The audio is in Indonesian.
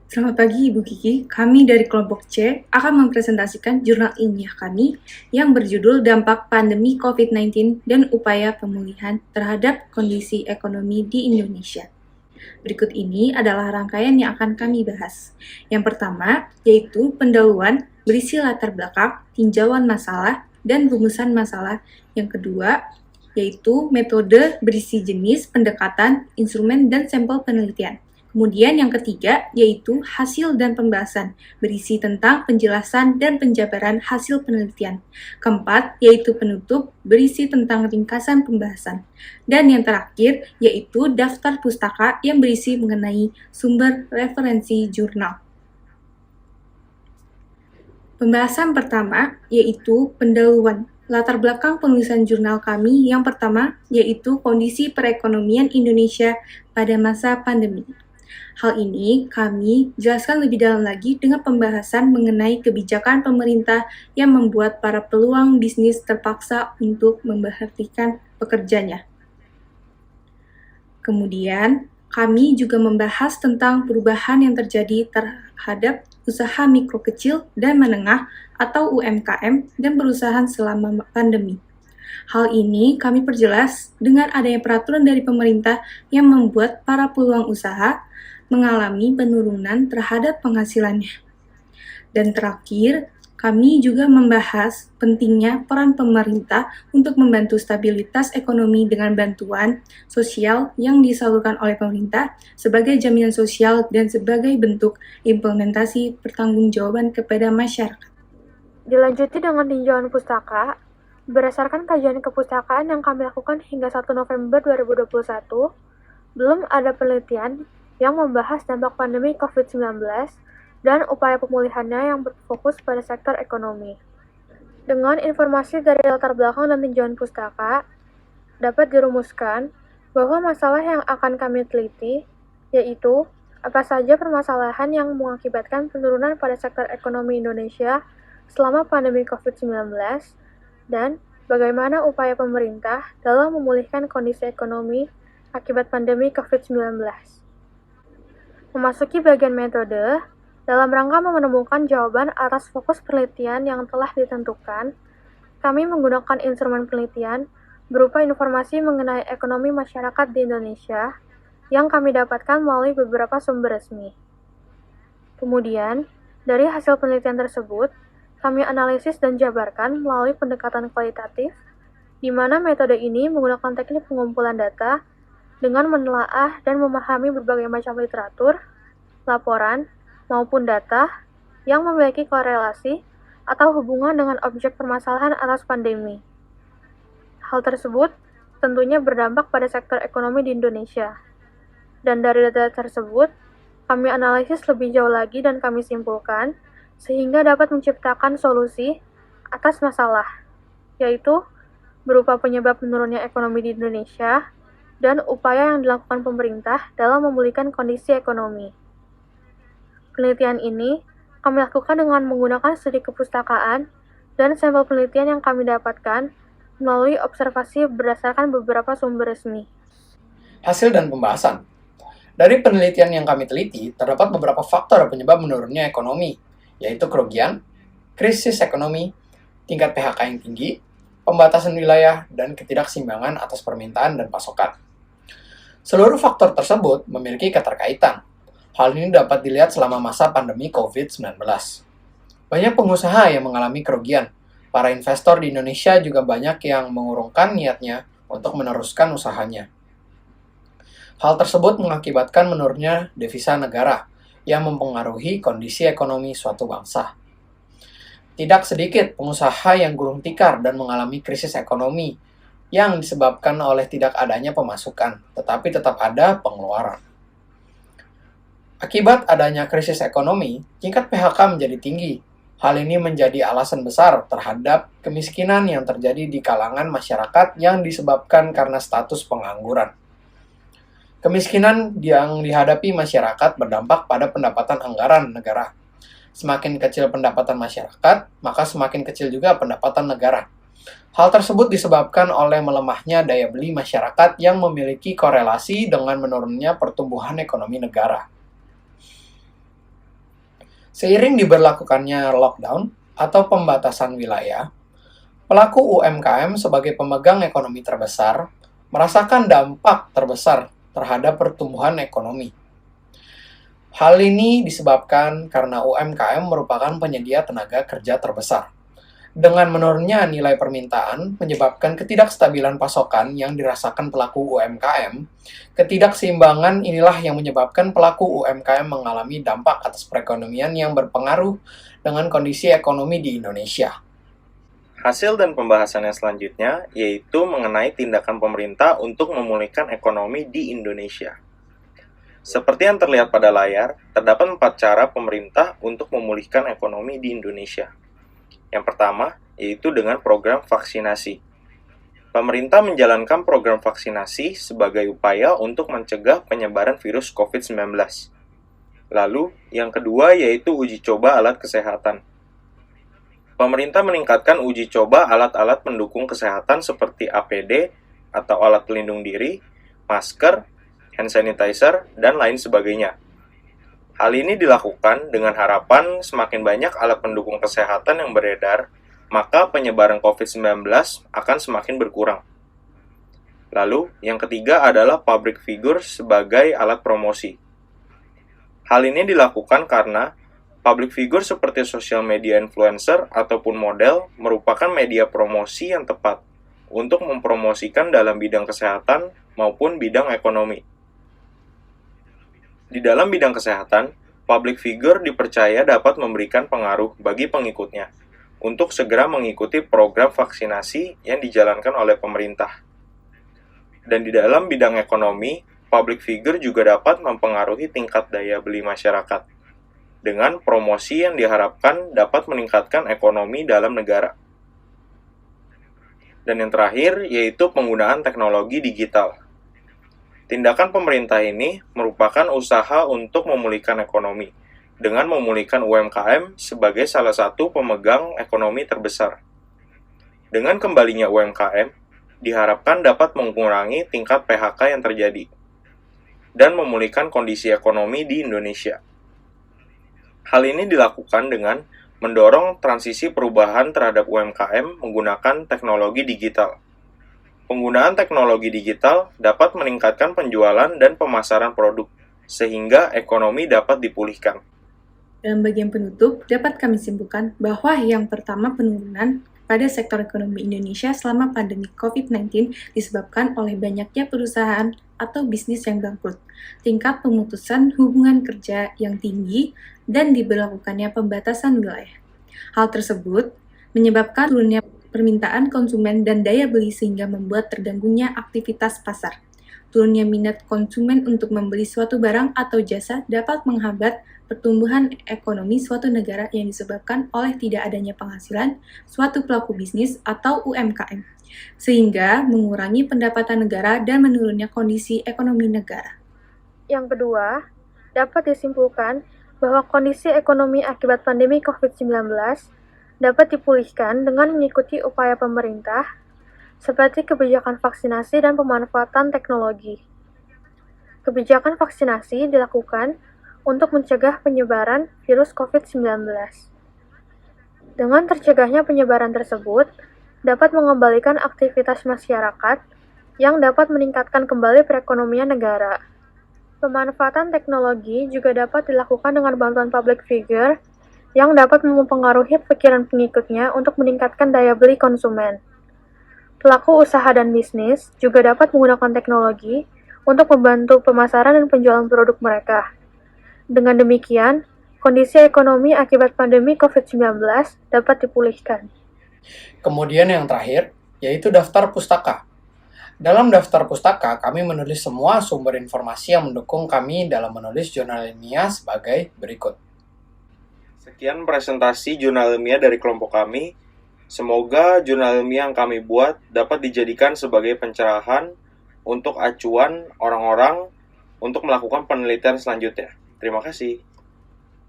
Selamat pagi Ibu Kiki, kami dari kelompok C akan mempresentasikan jurnal ilmiah kami yang berjudul Dampak Pandemi COVID-19 dan Upaya Pemulihan Terhadap Kondisi Ekonomi di Indonesia. Berikut ini adalah rangkaian yang akan kami bahas. Yang pertama, yaitu pendahuluan berisi latar belakang, tinjauan masalah, dan rumusan masalah. Yang kedua, yaitu metode berisi jenis, pendekatan, instrumen, dan sampel penelitian. Kemudian yang ketiga, yaitu hasil dan pembahasan, berisi tentang penjelasan dan penjabaran hasil penelitian. Keempat, yaitu penutup, berisi tentang ringkasan pembahasan. Dan yang terakhir, yaitu daftar pustaka yang berisi mengenai sumber referensi jurnal. Pembahasan pertama, yaitu pendahuluan. Latar belakang penulisan jurnal kami yang pertama, yaitu kondisi perekonomian Indonesia pada masa pandemi. Hal ini kami jelaskan lebih dalam lagi dengan pembahasan mengenai kebijakan pemerintah yang membuat para peluang bisnis terpaksa untuk memberhentikan pekerjanya. Kemudian, kami juga membahas tentang perubahan yang terjadi terhadap usaha mikro kecil dan menengah atau UMKM dan perusahaan selama pandemi. Hal ini kami perjelas dengan adanya peraturan dari pemerintah yang membuat para peluang usaha mengalami penurunan terhadap penghasilannya. Dan terakhir, kami juga membahas pentingnya peran pemerintah untuk membantu stabilitas ekonomi dengan bantuan sosial yang disalurkan oleh pemerintah sebagai jaminan sosial dan sebagai bentuk implementasi pertanggungjawaban kepada masyarakat. Dilanjuti dengan tinjauan pustaka, berdasarkan kajian kepustakaan yang kami lakukan hingga 1 November 2021, belum ada penelitian yang membahas dampak pandemi COVID-19 dan upaya pemulihannya yang berfokus pada sektor ekonomi. Dengan informasi dari latar belakang dan tinjauan pustaka, dapat dirumuskan bahwa masalah yang akan kami teliti yaitu apa saja permasalahan yang mengakibatkan penurunan pada sektor ekonomi Indonesia selama pandemi COVID-19 dan bagaimana upaya pemerintah dalam memulihkan kondisi ekonomi akibat pandemi COVID-19. Memasuki bagian metode, dalam rangka menemukan jawaban atas fokus penelitian yang telah ditentukan, kami menggunakan instrumen penelitian berupa informasi mengenai ekonomi masyarakat di Indonesia yang kami dapatkan melalui beberapa sumber resmi. Kemudian, dari hasil penelitian tersebut, kami analisis dan jabarkan melalui pendekatan kualitatif, di mana metode ini menggunakan teknik pengumpulan data dengan menelaah dan memahami berbagai macam literatur, laporan, maupun data yang memiliki korelasi atau hubungan dengan objek permasalahan atas pandemi. Hal tersebut tentunya berdampak pada sektor ekonomi di Indonesia. Dan dari data tersebut, kami analisis lebih jauh lagi dan kami simpulkan, sehingga dapat menciptakan solusi atas masalah, yaitu berupa penyebab menurunnya ekonomi di Indonesia, dan upaya yang dilakukan pemerintah dalam memulihkan kondisi ekonomi. Penelitian ini kami lakukan dengan menggunakan studi kepustakaan dan sampel penelitian yang kami dapatkan melalui observasi berdasarkan beberapa sumber resmi. Hasil dan pembahasan. Dari penelitian yang kami teliti, terdapat beberapa faktor penyebab menurunnya ekonomi, yaitu kerugian, krisis ekonomi, tingkat PHK yang tinggi, pembatasan wilayah, dan ketidakseimbangan atas permintaan dan pasokan. Seluruh faktor tersebut memiliki keterkaitan. Hal ini dapat dilihat selama masa pandemi COVID-19. Banyak pengusaha yang mengalami kerugian. Para investor di Indonesia juga banyak yang mengurungkan niatnya untuk meneruskan usahanya. Hal tersebut mengakibatkan menurunnya devisa negara yang mempengaruhi kondisi ekonomi suatu bangsa. Tidak sedikit pengusaha yang gulung tikar dan mengalami krisis ekonomi yang disebabkan oleh tidak adanya pemasukan, tetapi tetap ada pengeluaran. Akibat adanya krisis ekonomi, tingkat PHK menjadi tinggi. Hal ini menjadi alasan besar terhadap kemiskinan yang terjadi di kalangan masyarakat yang disebabkan karena status pengangguran. Kemiskinan yang dihadapi masyarakat berdampak pada pendapatan anggaran negara. Semakin kecil pendapatan masyarakat, maka semakin kecil juga pendapatan negara. Hal tersebut disebabkan oleh melemahnya daya beli masyarakat yang memiliki korelasi dengan menurunnya pertumbuhan ekonomi negara. Seiring diberlakukannya lockdown atau pembatasan wilayah, pelaku UMKM sebagai pemegang ekonomi terbesar merasakan dampak terbesar terhadap pertumbuhan ekonomi. Hal ini disebabkan karena UMKM merupakan penyedia tenaga kerja terbesar. Dengan menurunnya nilai permintaan menyebabkan ketidakstabilan pasokan yang dirasakan pelaku UMKM. Ketidakseimbangan inilah yang menyebabkan pelaku UMKM mengalami dampak atas perekonomian yang berpengaruh dengan kondisi ekonomi di Indonesia. Hasil dan pembahasan yang selanjutnya yaitu mengenai tindakan pemerintah untuk memulihkan ekonomi di Indonesia. Seperti yang terlihat pada layar, terdapat 4 cara pemerintah untuk memulihkan ekonomi di Indonesia. Yang pertama, yaitu dengan program vaksinasi. Pemerintah menjalankan program vaksinasi sebagai upaya untuk mencegah penyebaran virus COVID-19. Lalu, yang kedua yaitu uji coba alat kesehatan. Pemerintah meningkatkan uji coba alat-alat pendukung kesehatan seperti APD atau alat pelindung diri, masker, hand sanitizer, dan lain sebagainya. Hal ini dilakukan dengan harapan semakin banyak alat pendukung kesehatan yang beredar, maka penyebaran COVID-19 akan semakin berkurang. Lalu, yang ketiga adalah public figure sebagai alat promosi. Hal ini dilakukan karena public figure seperti sosial media influencer ataupun model merupakan media promosi yang tepat untuk mempromosikan dalam bidang kesehatan maupun bidang ekonomi. Di dalam bidang kesehatan, public figure dipercaya dapat memberikan pengaruh bagi pengikutnya untuk segera mengikuti program vaksinasi yang dijalankan oleh pemerintah. Dan di dalam bidang ekonomi, public figure juga dapat mempengaruhi tingkat daya beli masyarakat dengan promosi yang diharapkan dapat meningkatkan ekonomi dalam negara. Dan yang terakhir yaitu penggunaan teknologi digital. Tindakan pemerintah ini merupakan usaha untuk memulihkan ekonomi, dengan memulihkan UMKM sebagai salah satu pemegang ekonomi terbesar. Dengan kembalinya UMKM, diharapkan dapat mengurangi tingkat PHK yang terjadi, dan memulihkan kondisi ekonomi di Indonesia. Hal ini dilakukan dengan mendorong transisi perubahan terhadap UMKM menggunakan teknologi digital. Penggunaan teknologi digital dapat meningkatkan penjualan dan pemasaran produk, sehingga ekonomi dapat dipulihkan. Dalam bagian penutup, dapat kami simpulkan bahwa yang pertama penurunan pada sektor ekonomi Indonesia selama pandemi COVID-19 disebabkan oleh banyaknya perusahaan atau bisnis yang bangkrut, tingkat pemutusan hubungan kerja yang tinggi, dan diberlakukannya pembatasan wilayah. Hal tersebut menyebabkan turunnya permintaan konsumen dan daya beli sehingga membuat terganggunya aktivitas pasar. Turunnya minat konsumen untuk membeli suatu barang atau jasa dapat menghambat pertumbuhan ekonomi suatu negara yang disebabkan oleh tidak adanya penghasilan suatu pelaku bisnis atau UMKM, sehingga mengurangi pendapatan negara dan menurunnya kondisi ekonomi negara. Yang kedua, dapat disimpulkan bahwa kondisi ekonomi akibat pandemi COVID-19 dapat dipulihkan dengan mengikuti upaya pemerintah, seperti kebijakan vaksinasi dan pemanfaatan teknologi. Kebijakan vaksinasi dilakukan untuk mencegah penyebaran virus COVID-19. Dengan tercegahnya penyebaran tersebut, dapat mengembalikan aktivitas masyarakat yang dapat meningkatkan kembali perekonomian negara. Pemanfaatan teknologi juga dapat dilakukan dengan bantuan public figure yang dapat mempengaruhi pikiran pengikutnya untuk meningkatkan daya beli konsumen. Pelaku usaha dan bisnis juga dapat menggunakan teknologi untuk membantu pemasaran dan penjualan produk mereka. Dengan demikian, kondisi ekonomi akibat pandemi COVID-19 dapat dipulihkan. Kemudian yang terakhir, yaitu daftar pustaka. Dalam daftar pustaka, kami menulis semua sumber informasi yang mendukung kami dalam menulis jurnal ilmiah sebagai berikut. Sekian presentasi jurnal ilmiah dari kelompok kami. Semoga jurnal ilmiah yang kami buat dapat dijadikan sebagai pencerahan untuk acuan orang-orang untuk melakukan penelitian selanjutnya. Terima kasih.